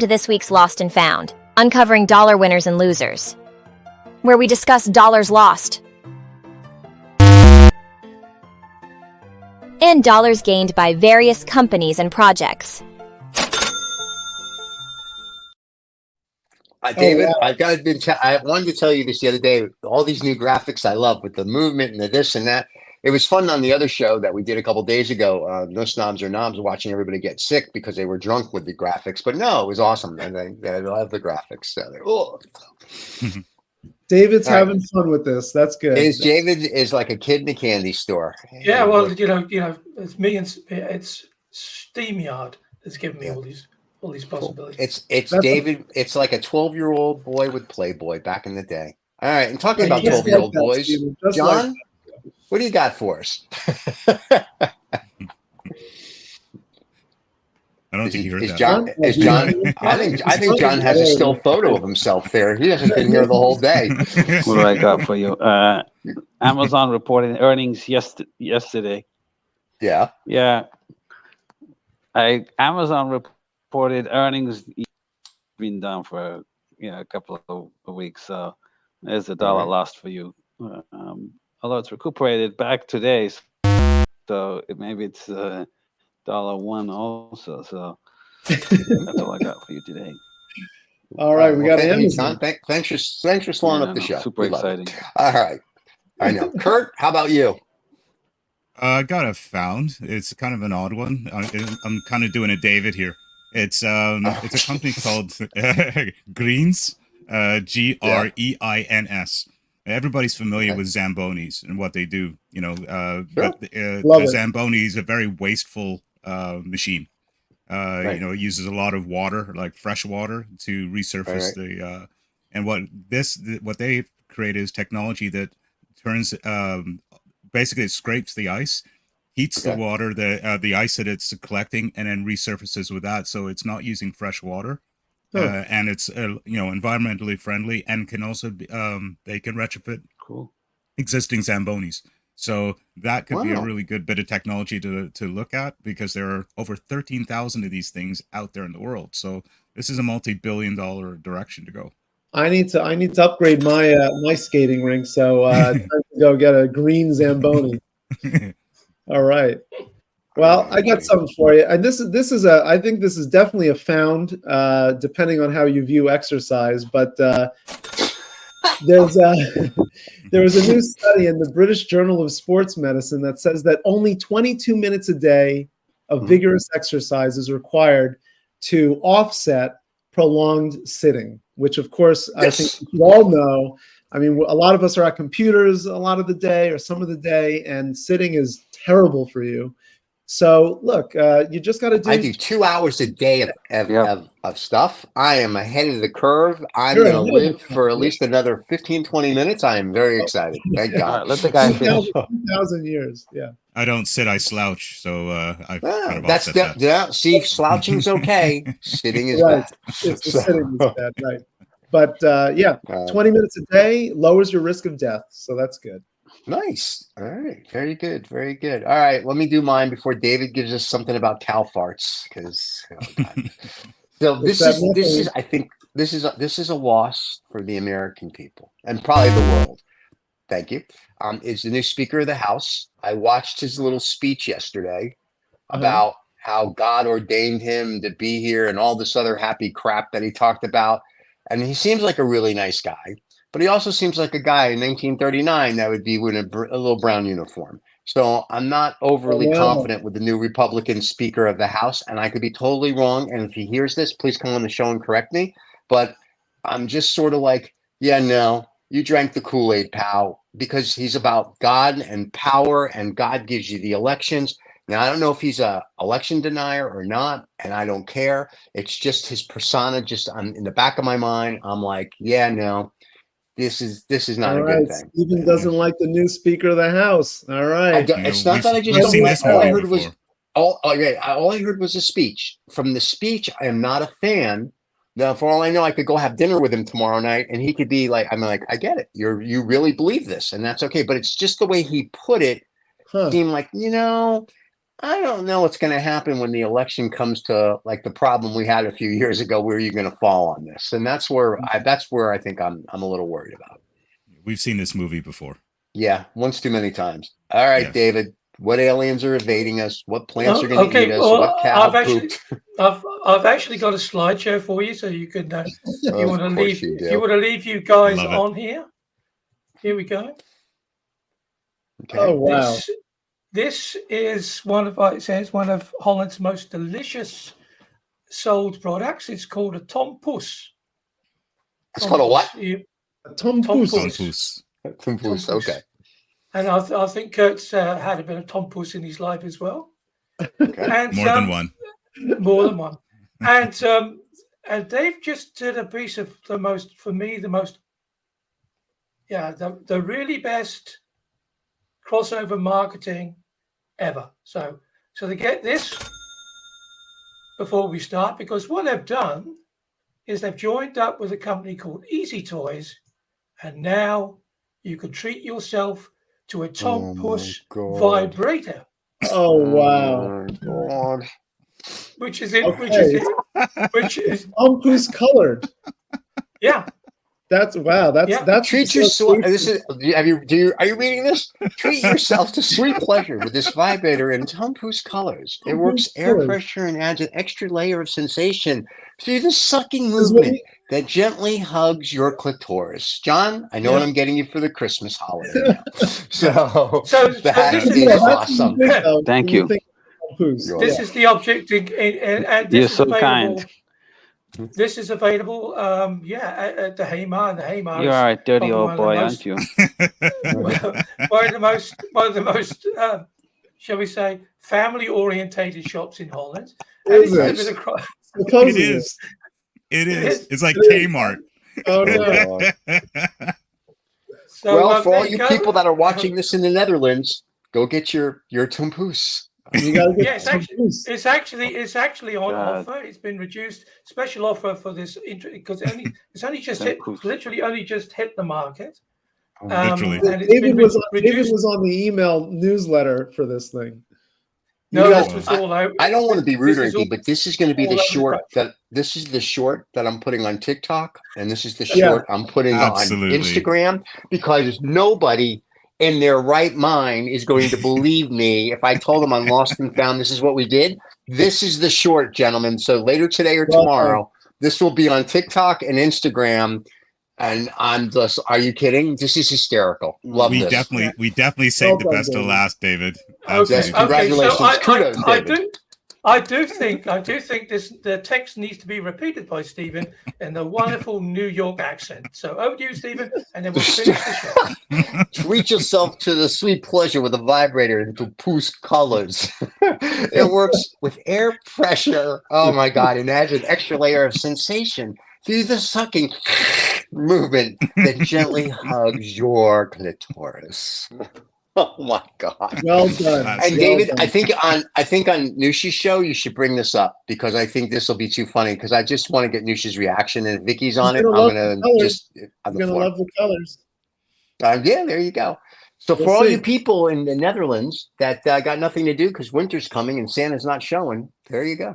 to this week's Lost and Found, uncovering dollar winners and losers, where we discuss dollars lost and dollars gained by various companies and projects. David, I wanted to tell you this the other day. All these new graphics I love with the movement and the this and that. It was fun on the other show that we did a couple days ago. No Snobs or Knobs, watching everybody get sick because they were drunk with the graphics. But no, it was awesome, and they love the graphics. So David's having fun with this. That's good. David is like a kid in a candy store. Yeah, well, it's me and it's SteamYard that's giving me all these possibilities. It's David. It's like a 12-year-old boy with Playboy back in the day. All right, and talking about 12-year-old boys, John, what do you got for us? I don't think you heard that. John? I think John has a still photo of himself there. He hasn't been here the whole day. What do I got for you? Amazon reported earnings yesterday. Yeah. Yeah. Amazon reported earnings been down for a couple of weeks. So there's a dollar lost for you. Although it's recuperated back today, so maybe it's $1 also. So that's all I got for you today. All right, we got Amazon. Thanks for slowing up the show. Super exciting. All right, I know. Kurt, how about you? I got a found. It's kind of an odd one. I'm kind of doing a David here. It's a company called Greens, Greins. Everybody's familiar with Zambonis and what they do, but the Zamboni is a very wasteful machine. It uses a lot of water, like fresh water, to resurface and what they created is technology that turns, basically it scrapes the ice, heats the water, the ice that it's collecting, and then resurfaces with that. So it's not using fresh water. And it's environmentally friendly, and can also be, they can retrofit existing Zambonis. So that could be a really good bit of technology to look at, because there are over 13,000 of these things out there in the world. So this is a multi-billion-dollar direction to go. I need to upgrade my skating rink, so time to go get a green Zamboni. All right. Well, I got something for you, and I think this is definitely a found, depending on how you view exercise. But there was a new study in the British Journal of Sports Medicine that says that only 22 minutes a day of vigorous exercise is required to offset prolonged sitting, which, of course, I think you all know. I mean, a lot of us are at computers a lot of the day or some of the day, and sitting is terrible for you. So look, you just got to do. I do 2 hours a day of stuff. I am ahead of the curve. I'm going to live for at least another 15, 20 minutes. I am very excited. Thank God. Let the guy finish. 2,000 years. Yeah. I don't sit, I slouch. So I kind of offset that. Yeah. See, slouching's okay. Sitting is bad. It's the sitting is bad, right? But 20 minutes a day lowers your risk of death. So that's good. Nice. All right. Very good. Very good. All right. Let me do mine before David gives us something about cow farts. Because so this is I think this is a loss for the American people and probably the world. Thank you. Is the new Speaker of the House. I watched his little speech yesterday about how God ordained him to be here and all this other happy crap that he talked about. And he seems like a really nice guy. But he also seems like a guy in 1939 that would be with a little brown uniform. So I'm not overly confident with the new Republican Speaker of the House, and I could be totally wrong. And if he hears this, please come on the show and correct me. But I'm just sort of like, you drank the Kool-Aid, pal, because he's about God and power, and God gives you the elections. Now, I don't know if he's a election denier or not, and I don't care. It's just his persona. I'm in the back of my mind. I'm like, this is not a good thing. Stephen doesn't like the new Speaker of the House. All right. It's not that I just don't like. All I heard was a speech. From the speech, I am not a fan. Now, for all I know, I could go have dinner with him tomorrow night, and he could be like, I'm like, I get it. You really believe this, and that's okay. But it's just the way he put it seemed like, I don't know what's going to happen when the election comes to like the problem we had a few years ago. Where you're going to fall on this, and that's where I think I'm a little worried about. We've seen this movie before. Yeah, once too many times. All right, yes. David. What aliens are evading us? What plants are going to eat us? What cow pooped? I've actually got a slideshow for you, so you can if you want to leave you guys on here. Here we go. Okay. Oh wow. This is one of Holland's most delicious sold products. It's called a tompoes. It's called a what? A tompoes. Tompoes. Okay. And I think Kurt's had a bit of tompoes in his life as well. Okay. And, more than one. More than one. And Dave just did a piece of the really best crossover marketing ever. So they get this before we start, because what they've done is they've joined up with a company called Easy Toys, and now you can treat yourself to a tompoes vibrator. Oh wow! Oh, God. Which is tompoes colored. Yeah. That's treat yourself. Are you reading this? Treat yourself to sweet pleasure with this vibrator in tompoes colors. It works air pressure and adds an extra layer of sensation through the sucking movement that gently hugs your clitoris. John, I know what I'm getting you for the Christmas holiday now. So that is awesome. Thank you. This is the object, and this is so kind. This is available, at the Hamar, and the Hamar. You are a dirty old boy, aren't you? one of the most, shall we say, family-orientated shops in Holland. It is. It's like Kmart. Oh no. So, for all you people that are watching this in the Netherlands, go get your tompoes. You gotta get it's actually on offer. It's been reduced, special offer for this because it's only just literally just hit the market. And David was on the email newsletter for this thing. No, this was all out. I don't want to be rude or anything, but this is going to be the short that I'm putting on TikTok, and this is the short I'm putting on Instagram, because nobody in their right mind is going to believe me if I told them on Lost and Found this is what we did. This is the short, gentlemen. So later today or tomorrow, this will be on TikTok and Instagram. And I'm just, are you kidding? This is hysterical. Love we this. We definitely saved the best to last, David. Yes, congratulations. So Kudos, David. I do think the text needs to be repeated by Stephen in the wonderful New York accent. So over to you, Stephen, and then we'll finish the show. Treat yourself to the sweet pleasure with a vibrator in tompoes colors. It works with air pressure. Oh my God! And adds an extra layer of sensation through the sucking movement that gently hugs your clitoris. Oh my God! Well done. And David, I think on Nushi's show you should bring this up, because I think this will be too funny, because I just want to get Nushi's reaction, and if Vicky's on it, I'm gonna just on the floor. Love the colors. Yeah, there you go. So for all you people in the Netherlands that got nothing to do because winter's coming and Santa's not showing, there you go.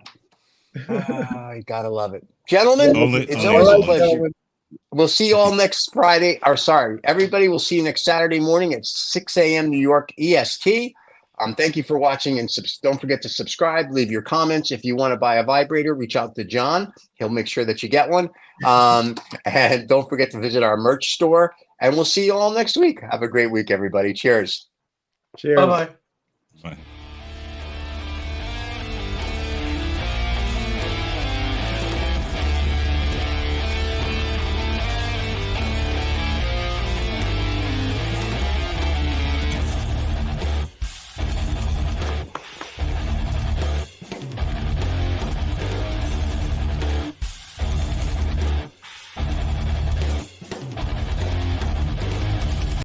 You gotta love it, gentlemen. It's always a pleasure. We'll see you all next Friday. Everybody. We'll see you next Saturday morning at 6 a.m. New York EST. Thank you for watching, and don't forget to subscribe. Leave your comments. If you want to buy a vibrator, reach out to John. He'll make sure that you get one. And don't forget to visit our merch store. And we'll see you all next week. Have a great week, everybody. Cheers. Cheers. Bye-bye. Bye.